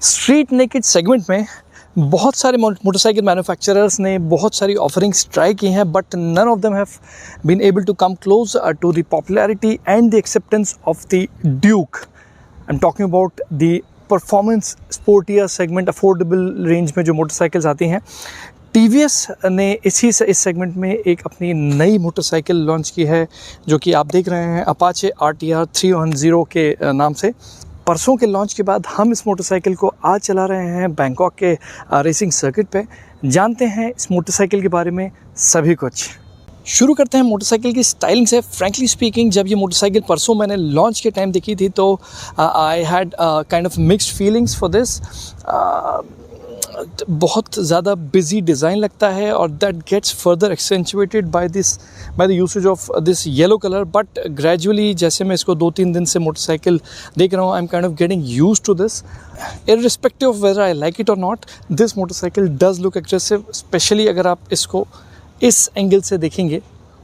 Street naked segment में बहुत सारे मोटरसाइकिल मैन्युफैक्चरर्स ने बहुत सारी ऑफरिंग्स ट्राई की हैं, but none of them have been able to come close to the popularity and the acceptance of the Duke. I am talking about the performance sportier segment, affordable range में जो motorcycles आती हैं। TVS ने इस segment में एक अपनी नई मोटरसाइकिल लॉन्च की है, जो कि आप देख रहे हैं अपाचे RTR 310 के नाम से। परसों के लॉन्च के बाद हम इस मोटरसाइकिल को आज चला रहे हैं बैंकॉक के रेसिंग सर्किट पे। जानते हैं इस मोटरसाइकिल के बारे में सभी कुछ। शुरू करते हैं मोटरसाइकिल की स्टाइलिंग से। फ्रैंकली स्पीकिंग, जब ये मोटरसाइकिल परसों मैंने लॉन्च के टाइम देखी थी तो I had kind of mixed feelings for this. बहुत ज़्यादा बिजी डिज़ाइन लगता है और that gets further accentuated by the usage of this yellow colour, but gradually जैसे मैं इसको 2-3 दिन से मोटरसाइकिल देख रहा हूँ, I am kind of getting used to this. Irrespective of whether I like it और not, this motorcycle does look aggressive, especially अगर आप इसको इस एंगल से देखेंगे,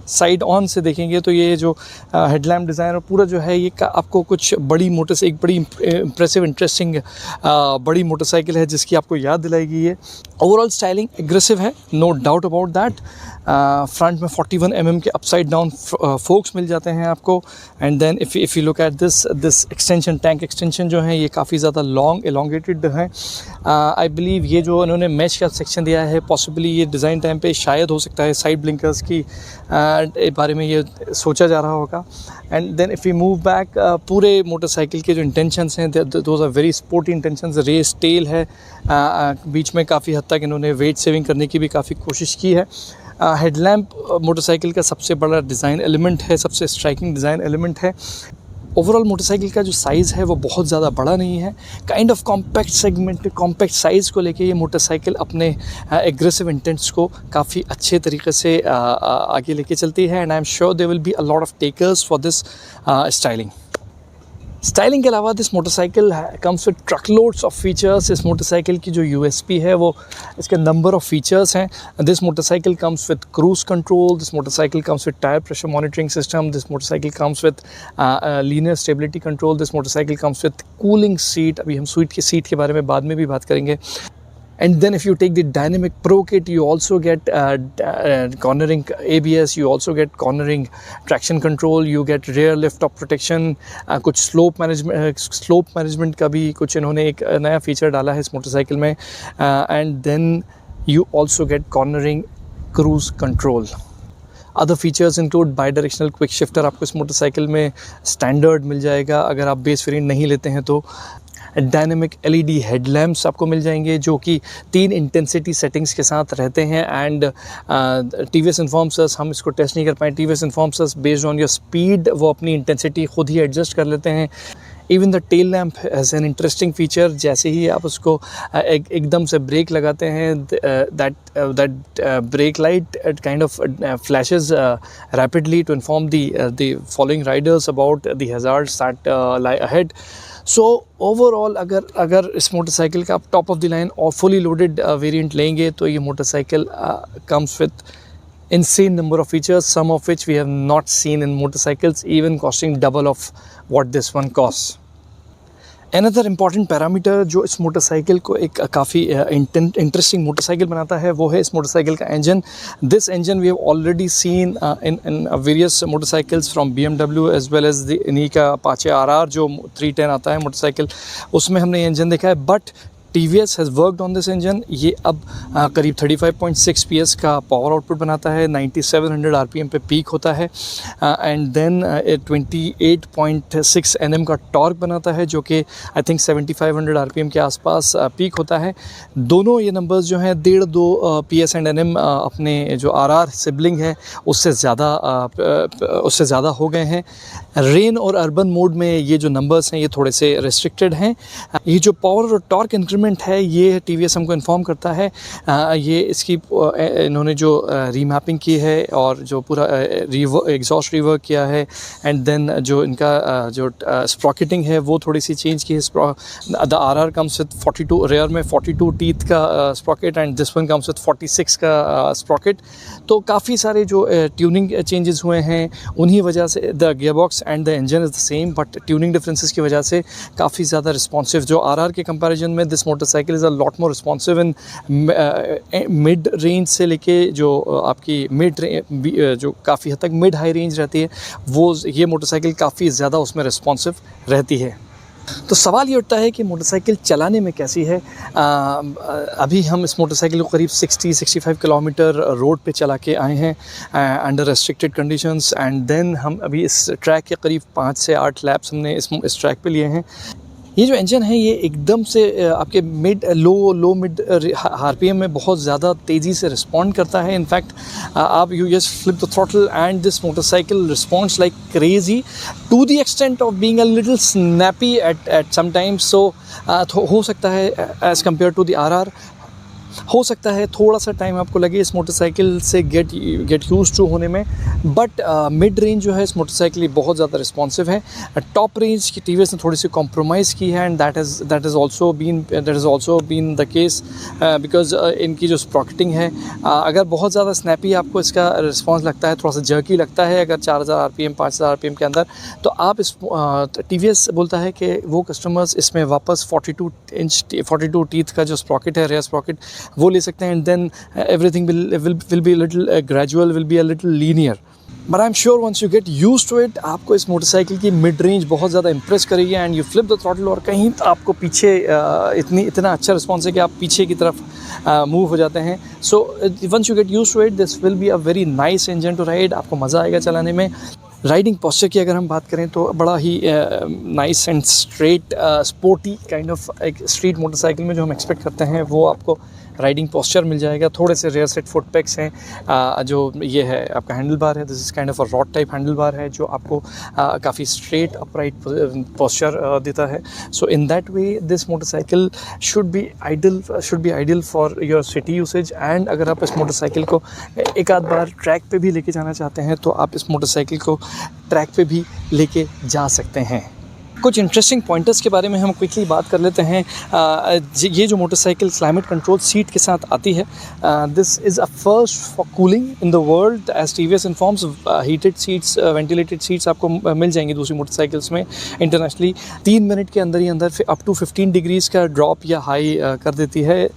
साइड ऑन से देखेंगे तो ये जो हेडलैम्प डिज़ाइन और पूरा जो है ये आपको कुछ बड़ी एक बड़ी इम्प्रेसिव इंटरेस्टिंग बड़ी मोटरसाइकिल है जिसकी आपको याद दिलाएगी। ये ओवरऑल स्टाइलिंग एग्रेसिव है, no doubt about that. Front में 41 mm के अपसाइड डाउन फोक्स मिल जाते हैं आपको। And then if you look at this extension, tank extension जो है ये काफ़ी ज़्यादा लॉन्ग एलोंगेटेड है। आई बिलीव ये जो उन्होंने मैच का सेक्शन दिया है, पॉसिबली ये डिज़ाइन टाइम पे शायद हो सकता है साइड ब्लिंकर्स की बारे में ये सोचा जा रहा होगा। And then if you move back, पूरे मोटरसाइकिल के जो इंटेंशंस हैं those are very sporty intentions. Race tail है, बीच में काफ़ी हद तक इन्होंने वेट सेविंग करने की भी काफ़ी कोशिश की है। हेडलैम्प मोटरसाइकिल का सबसे बड़ा डिज़ाइन एलिमेंट है, सबसे स्ट्राइकिंग डिज़ाइन एलिमेंट है। ओवरऑल मोटरसाइकिल का जो साइज़ है वो बहुत ज़्यादा बड़ा नहीं है, kind of compact segment, compact size को लेके ये मोटरसाइकिल अपने एग्रेसिव इंटेंट्स को काफ़ी अच्छे तरीके से आगे लेके चलती है। And I am sure there will be a lot of takers for this styling के अलावा this motorcycle comes with truck loads of features. इस मोटरसाइकिल की जो यूएसपी है वो इसके नंबर ऑफ फीचर्स हैं। This motorcycle comes with cruise control, this motorcycle comes with tyre pressure monitoring system, this motorcycle comes with linear stability control, this motorcycle comes with cooling seat. अभी हम seat के बारे में बाद में भी बात करेंगे। And then if you take the dynamic pro kit, you also get cornering ABS, you also get cornering traction control, you get rear lift off protection, कुछ slope management का भी कुछ इन्होंने एक नया फीचर डाला है इस मोटरसाइकिल में। And then you also get cornering cruise control. Other features include by directional quick shifter आपको इस मोटरसाइकिल में स्टैंडर्ड मिल जाएगा अगर आप बेस वेरिएंट नहीं लेते हैं तो। डायनेमिक LED हेडलैम्प्स आपको मिल जाएंगे जो कि 3 इंटेंसिटी सेटिंग्स के साथ रहते हैं। एंड TVS इन्फॉर्म्स अस, हम इसको टेस्ट नहीं कर पाए, TVS informs us based on your speed वो अपनी इंटेंसिटी खुद ही एडजस्ट कर लेते हैं। Even the tail lamp has an interesting feature, जैसे ही आप उसको एकदम से ब्रेक लगाते हैं that brake light kind of flashes rapidly to inform the following riders about the hazards that lie ahead. So overall अगर इस मोटरसाइकिल का आप टॉप ऑफ द लाइन और फुली लोडेड वेरिएंट लेंगे तो ये motorcycle comes with insane number of features, some of which we have not seen in motorcycles, even costing double of what this one costs. Another important parameter जो इस motorcycle को एक काफ़ी interesting motorcycle बनाता है वो है इस मोटरसाइकिल का engine. This engine we have already seen in various motorcycles from BMW as well as इन्हीं का Apache RR जो 310 आता है मोटरसाइकिल, उसमें हमने ये इंजन देखा है। But TVS has worked on this engine. ये अब करीब 35.6 PS का पावर आउटपुट बनाता है, 9700 RPM पे पीक होता है। एंड देन 28.6 Nm का टॉर्क बनाता है जो कि आई थिंक 7500 RPM के आसपास पीक होता है। दोनों ये नंबर्स जो हैं 1.5-2 PS एंड Nm अपने जो RR सिबलिंग है उससे ज़्यादा हो गए हैं। रेन और अर्बन मोड में ये जो नंबर्स हैं ये थोड़े से रिस्ट्रिक्टेड हैं। ये जो पावर और टॉर्क इंक्रीमेंट है ये TVS हमको इन्फॉर्म करता है। ये इसकी इन्होंने जो रीमैपिंग की है और जो पूरा एग्जॉस्ट रिवर्क किया है। एंड देन जो इनका जो स्प्रॉकेटिंग है वो थोड़ी सी चेंज की है। The RR comes with 42 rear में 42 टीथ का sprocket and this one comes with 46 का स्प्रॉकेट। तो काफ़ी सारे जो ट्यूनिंग चेंजेस हुए हैं उन्हीं वजह से the gearbox and the engine is the same, but tuning differences की वजह से काफ़ी ज़्यादा रिस्पॉन्सिव जो RR के कंपैरिजन में this motorcycle is a lot more responsive in mid range से लेके जो आपकी जो काफ़ी हद तक मिड हाई रेंज रहती है, वो ये मोटरसाइकिल काफ़ी ज़्यादा उसमें रिस्पॉन्सिव रहती है। तो सवाल ये उठता है कि मोटरसाइकिल चलाने में कैसी है। अभी हम इस मोटरसाइकिल को करीब 60-65 किलोमीटर रोड पे चला के आए हैं under restricted conditions, and then हम अभी इस ट्रैक के करीब 5 से 8 लैप्स हमने इस ट्रैक पे लिए हैं। ये जो इंजन है ये एकदम से आपके मिड आरपीएम में बहुत ज़्यादा तेज़ी से रिस्पॉन्ड करता है। इनफैक्ट आप you just flip the throttle and this motorcycle responds like crazy to the extent of being a little snappy at some times. So हो सकता है as compare to the RR, हो सकता है थोड़ा सा टाइम आपको लगे इस मोटरसाइकिल से गेट यूज टू होने में, बट मिड रेंज जो है इस मोटरसाइकिल बहुत ज़्यादा रिस्पॉन्सिव है। टॉप रेंज की टीवीएस ने थोड़ी सी कॉम्प्रोमाइज़ की है, and that is also been the case because इनकी जो स्प्रॉकेटिंग है, अगर बहुत ज़्यादा स्नैपी आपको इसका रिस्पॉन्स लगता है, थोड़ा सा जर्की लगता है अगर 4000 आरपीएम 5000 आरपीएम के अंदर, तो आप इस टीवीएस बोलता है कि वो कस्टमर्स इसमें वापस 42 टीथ का जो स्प्रॉकेट है, रेयर स्प्रॉकेट, वो ले सकते हैं, and then everything will be little gradual, will be a little linear. But I am sure once you get use to it, आपको इस मोटरसाइकिल की मिड रेंज बहुत ज़्यादा इंप्रेस करेगी, and you flip the throttle और कहीं आपको पीछे इतना अच्छा रिस्पॉन्स है कि आप पीछे की तरफ मूव हो जाते हैं। So once you get use to it, this will be a very nice engine to ride, आपको मज़ा आएगा चलाने में। राइडिंग पोस्चर की अगर हम बात करें तो बड़ा ही nice and straight sporty kind of एक स्ट्रीट मोटरसाइकिल में जो हम एक्सपेक्ट करते हैं वो आपको राइडिंग पोस्चर मिल जाएगा। थोड़े से रेयर सेट फुट पैक्स हैं, जो ये है आपका हैंडल बार है, this is kind of a rod type handlebar है जो आपको काफ़ी स्ट्रेट अपराइट पोस्चर देता है। So in that way this motorcycle should be ideal for your city usage, and अगर आप इस मोटरसाइकिल को एक आध बार ट्रैक पे भी लेके जाना चाहते हैं तो आप इस मोटरसाइकिल को ट्रैक पे भी लेके जा सकते हैं। कुछ इंटरेस्टिंग पॉइंटर्स के बारे में हम क्विकली बात कर लेते हैं। ये जो मोटरसाइकिल क्लाइमेट कंट्रोल सीट के साथ आती है, this is a first for cooling in the world as TVS informs. Heated seats, ventilated seats आपको मिल जाएंगी दूसरी मोटरसाइकिल्स में इंटरनेशनली। 3 मिनट के अंदर ही अंदर अप टू 15 डिग्रीज़ का ड्रॉप या हाई कर देती है।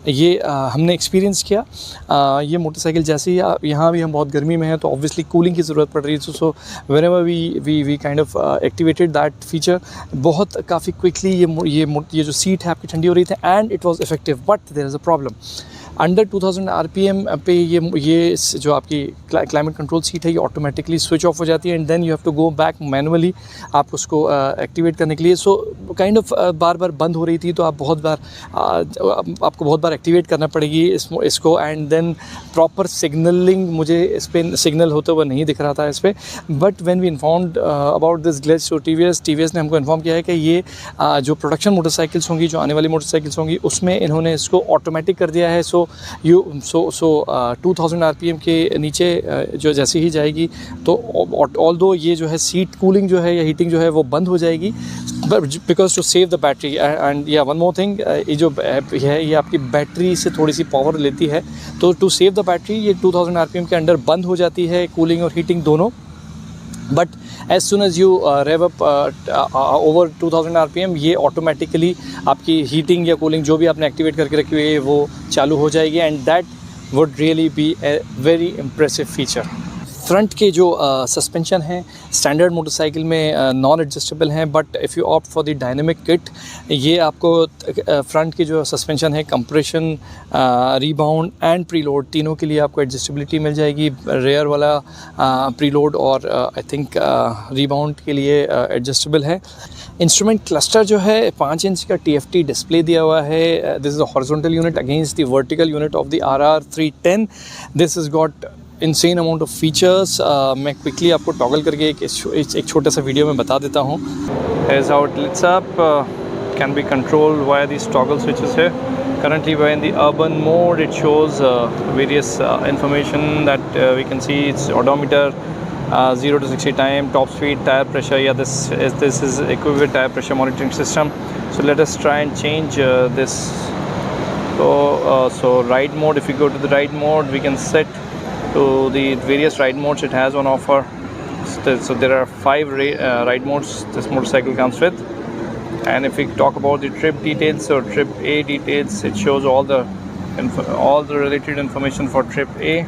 ये हमने एक्सपीरियंस किया। ये मोटरसाइकिल जैसे ही यहाँ भी हम बहुत गर्मी में हैं तो ऑब्वियसली कूलिंग की ज़रूरत पड़ रही है। So whenever we kind of activated that feature, बहुत काफ़ी क्विकली ये जो सीट है आपकी ठंडी हो रही थी, and it was effective. But there is a problem, under 2000 RPM पे ये जो आपकी क्लाइमेट कंट्रोल सीट है ये ऑटोमेटिकली स्विच ऑफ हो जाती है, and then you have to go back manually आप उसको एक्टिवेट करने के लिए। सो काइंड ऑफ बार बार बंद हो रही थी, तो आपको बहुत बार एक्टिवेट करना पड़ेगी इसको, एंड देन प्रॉपर सिग्नलिंग मुझे इस पर सिग्नल होते हुए नहीं दिख रहा था इस पर। But when we informed about this glitch to TVS ने हमको इन्फॉर्म किया है कि ये जो प्रोडक्शन मोटरसाइकिल्स होंगी, जो आने वाली मोटरसाइकिल्स होंगी, उसमें इन्होंने इसको ऑटोमेटिक कर दिया है। सो 2000 आरपीएम के नीचे जो जैसे ही जाएगी तो ऑल्दो ये जो है सीट कूलिंग जो है या हीटिंग जो है वो बंद हो जाएगी, because to save the battery. And या वन मोर थिंग, ये जो है ये आपकी बैटरी से थोड़ी सी पावर लेती है, तो टू सेव द बैटरी ये 2000 आरपीएम के अंडर बंद हो जाती है, कूलिंग और हीटिंग दोनों। But as soon as you rev up over 2000 RPM, ये ऑटोमेटिकली आपकी हीटिंग या कूलिंग जो भी आपने एक्टिवेट करके रखी हुई है वो चालू हो जाएगी, and that would really be a very impressive feature. Front के जो सस्पेंशन हैं स्टैंडर्ड मोटरसाइकिल में नॉन एडजस्टेबल हैं, but if you opt for the dynamic kit, ये आपको फ्रंट की जो सस्पेंशन है कंप्रेशन, रीबाउंड एंड प्रीलोड तीनों के लिए आपको एडजस्टेबिलिटी मिल जाएगी। रेयर वाला प्रीलोड और आई थिंक रीबाउंड के लिए एडजस्टेबल है। इंस्ट्रूमेंट क्लस्टर जो है 5 इंच का TFT डिस्प्ले दिया हुआ है। This is a horizontal unit against the vertical unit of the RR 310। This is got insane amount of features. मैं क्विकली आपको टॉगल करके एक छोटा सा वीडियो में बता देता हूँ। Here's how it lights up, can be controlled via these toggle switches here. Currently we're in the urban mode. It shows various information that we can see. It's odometer, 0 to 60 time, top speed, tire pressure. Yeah, this is equipped with tire pressure monitoring system. So let us try and change this. So ride mode, if you go to the ride mode, we can set to the various ride modes it has on offer. So there are 5 ride modes this motorcycle comes with. And if we talk about the trip details, so trip A details, it shows all the related information for trip A.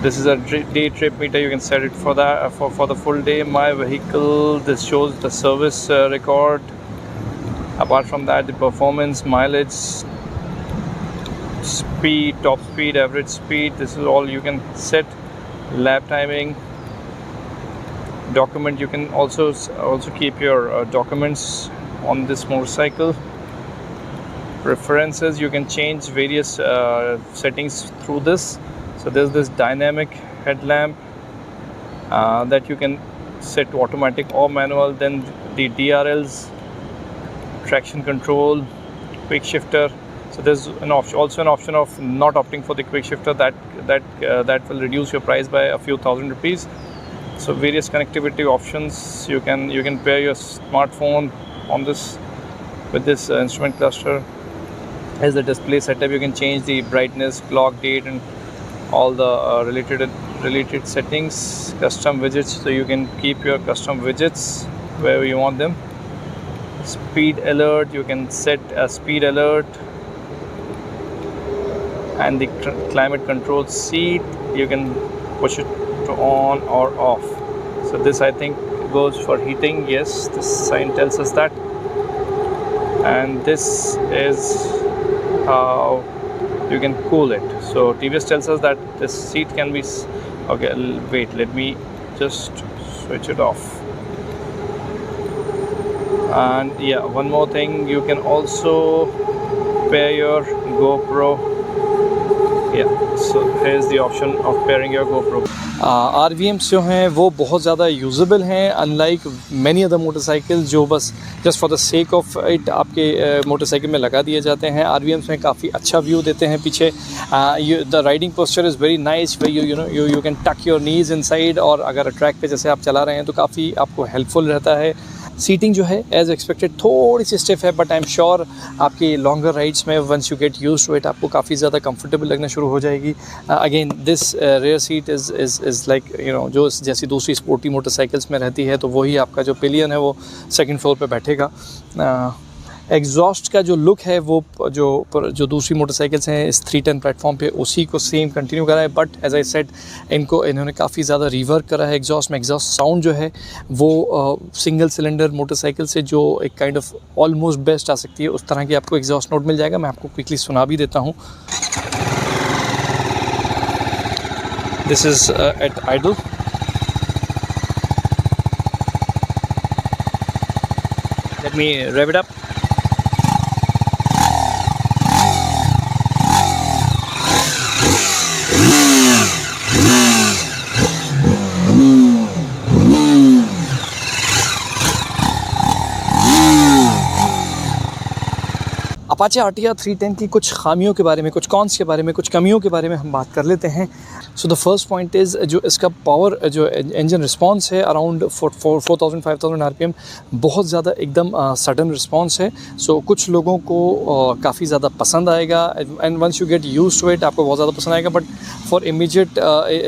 This is a day trip meter. You can set it for that for the full day. My vehicle, this shows the service record. Apart from that, the performance, mileage, speed, top speed, average speed, this is all you can set. Lap timing, document, you can also keep your documents on this motorcycle. Preferences, you can change various settings through this. So there's this dynamic headlamp that you can set to automatic or manual. Then the DRLs, traction control, quick shifter. So there's also an option of not opting for the quick shifter. That will reduce your price by a few thousand rupees. So various connectivity options. You can pair your smartphone on this with this instrument cluster. As the display setup, you can change the brightness, clock, date, and all the related settings. Custom widgets, so you can keep your custom widgets wherever you want them. Speed alert, you can set a speed alert. And the climate control seat, you can push it to on or off. So this, I think, goes for heating. Yes, this sign tells us that. And this is how you can cool it. So TVS tells us that this seat can be okay. Wait, let me just switch it off. And yeah, one more thing, you can also pair your GoPro. Yeah, so here's the option of pairing your GoPro. RVMs जो हैं वो बहुत ज़्यादा usable हैं, unlike many other motorcycle जो बस just for the sake of it आपके motorcycle में लगा दिए जाते हैं. RVMs में काफ़ी अच्छा व्यू देते हैं पीछे. The riding posture is very nice. You can टक योर नीज इनसाइड, और अगर ट्रैक पे जैसे आप चला रहे हैं तो काफ़ी आपको हेल्पफुल रहता है. सीटिंग जो है एज एक्सपेक्टेड थोड़ी सी स्टिफ है, बट आई एम श्योर आपकी लॉन्गर राइड्स में once you get used to it आपको काफ़ी ज़्यादा कंफर्टेबल लगना शुरू हो जाएगी. Again this rear seat is like जो जैसी दूसरी स्पोर्टी मोटरसाइकिल्स में रहती है, तो वही आपका जो पिलियन है वो सेकंड फ्लोर पे बैठेगा. एग्जॉस्ट का जो लुक है वो जो दूसरी मोटरसाइकिल्स हैं इस 310 प्लेटफॉर्म पे उसी को सेम कंटिन्यू करा है, बट एज आई सेड इन्होंने काफ़ी ज़्यादा रिवर्क करा है एग्जॉस्ट में. एग्जॉस्ट साउंड जो है वो सिंगल सिलेंडर मोटरसाइकिल से जो एक काइंड ऑफ ऑलमोस्ट बेस्ट आ सकती है, उस तरह की आपको एग्जॉस्ट नोट मिल जाएगा. मैं आपको क्विकली सुना भी देता हूँ. This is at idle. Let me rev it up. Apache RTR 310 की कुछ खामियों के बारे में, कुछ कॉन्स के बारे में, कुछ कमियों के बारे में हम बात कर लेते हैं. So the first point is जो इसका पावर जो इंजन रिस्पांस है अराउंड 4000-5000 RPM, बहुत ज़्यादा एकदम सडन रिस्पांस है. सो कुछ लोगों को काफ़ी ज़्यादा पसंद आएगा and once you get used to it आपको बहुत ज़्यादा पसंद आएगा. बट फॉर इमीडिएट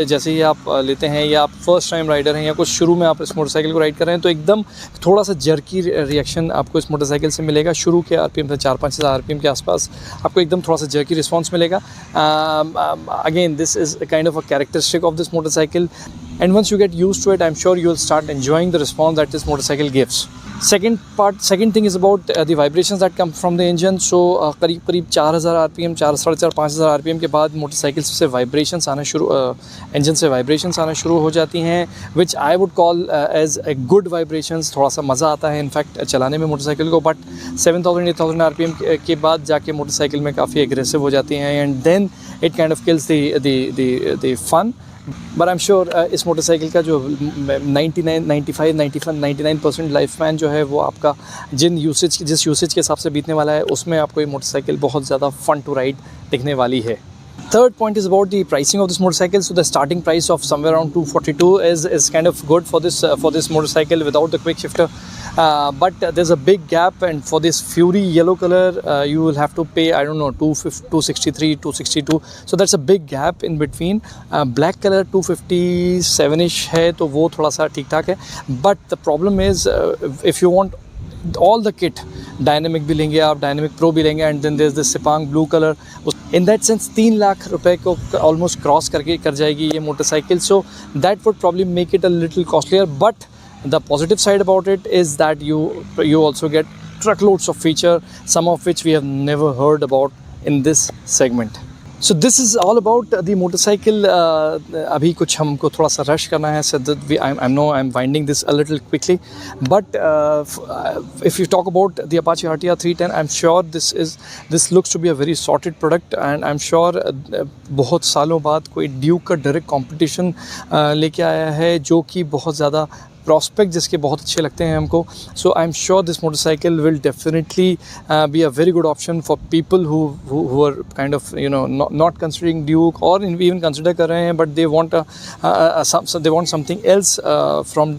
जैसे ही आप लेते हैं या आप फर्स्ट टाइम राइडर हैं या कुछ शुरू में आप इस मोटरसाइकिल को राइड कर रहे हैं, तो एकदम थोड़ा सा जर्की रिएक्शन आपको इस मोटरसाइकिल से मिलेगा. शुरू के RPM से 4-5 हज़ार RPM के आसपास आपको एकदम थोड़ा सा जर्की रिस्पांस मिलेगा. Again this is kind of a characteristic of this motorcycle, and once you get used to it I'm sure you will start enjoying the response that this motorcycle gives. Second thing is about the vibrations that come from the engine. So करीब 4000 RPM 4,500 RPM के बाद motorcycle से vibrations आना शुरू engine से vibrations आना शुरू हो जाती हैं, which I would call as a good vibrations. थोड़ा सा मज़ा आता है इनफैक्ट चलाने में मोटरसाइकिल को. बट 7000-8000 RPM के बाद जाके मोटरसाइकिल में काफ़ी एग्रेसिव हो जाती हैं, and then it kind of kills the fun. But I am sure इस मोटरसाइकिल का जो 99% लाइफ स्पैन जो है वो आपका जिस यूसेज के हिसाब से बीतने वाला है, उसमें आपको ये मोटरसाइकिल बहुत ज़्यादा फन टू राइड दिखने वाली है. Third point is about the pricing of this motorcycle. So the starting price of somewhere around 242 is kind of good for this motorcycle without the quick shifter. But there's a big gap, and for this Fury yellow color you will have to pay, I don't know, 263, 262. So that's a big gap in between. Black color 257ish है, तो वो थोड़ा सा ठीक ठाक है. But the problem is if you want all the kit, dynamic भी लेंगे आप, डायनेमिक प्रो भी लेंगे, and then there is the Sepang blue colour. In that sense 3 lakh रुपए को ऑलमोस्ट क्रॉस कर जाएगी ये motorcycle. So that would probably make it a little costlier, but the positive side about it is that you also get truckloads of feature, some of which we have never heard about in this segment. So this is all about the motorcycle. अभी कुछ हमको थोड़ा सा rush करना है, so that I know I'm winding this a little quickly, but if you talk about the Apache RTR 310, I'm sure this looks to be a very sorted product, and I'm sure बहुत सालों बाद कोई Duke का direct competition लेके आया है जो कि बहुत ज़्यादा प्रॉस्पेक्ट जिसके बहुत अच्छे लगते हैं हमको। So I am sure this motorcycle will definitely be a very good option for people who are kind of not considering Duke, और इवन कंसिडर कर रहे हैं but they want something else from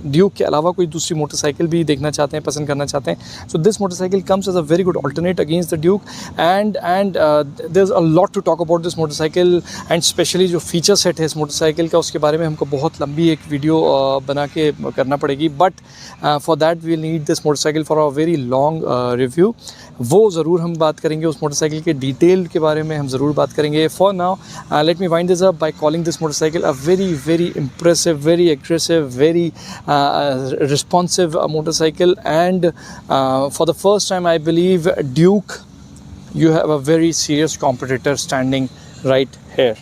Duke के अलावा कोई दूसरी motorcycle भी देखना चाहते हैं, पसंद करना चाहते हैं। So this motorcycle comes as a very good alternate against the Duke, and there is a lot to talk about this motorcycle, and specially जो फीचर सेट है इस मोटरसाइकिल का उसके बारे में हमको बहुत लंबी एक वीडियो बना के करना पड़ेगी, but for that we need this motorcycle for a very long review. वो ज़रूर हम बात करेंगे, उस मोटरसाइकिल के डिटेल के बारे में हम ज़रूर बात करेंगे। For now let me wind this up by calling this motorcycle a very very impressive, very aggressive, very responsive motorcycle, and for the first time I believe Duke, you have a very serious competitor standing right here.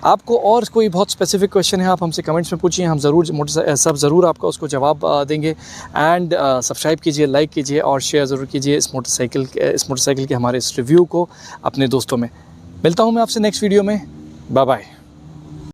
आपको और कोई बहुत specific question है आप हमसे comments में पूछिए, हम ज़रूर आपका उसको जवाब देंगे। एंड सब्सक्राइब कीजिए, लाइक कीजिए और शेयर ज़रूर कीजिए इस मोटरसाइकिल के हमारे इस रिव्यू को अपने दोस्तों में। मिलता हूँ मैं आपसे नेक्स्ट वीडियो में। Bye bye.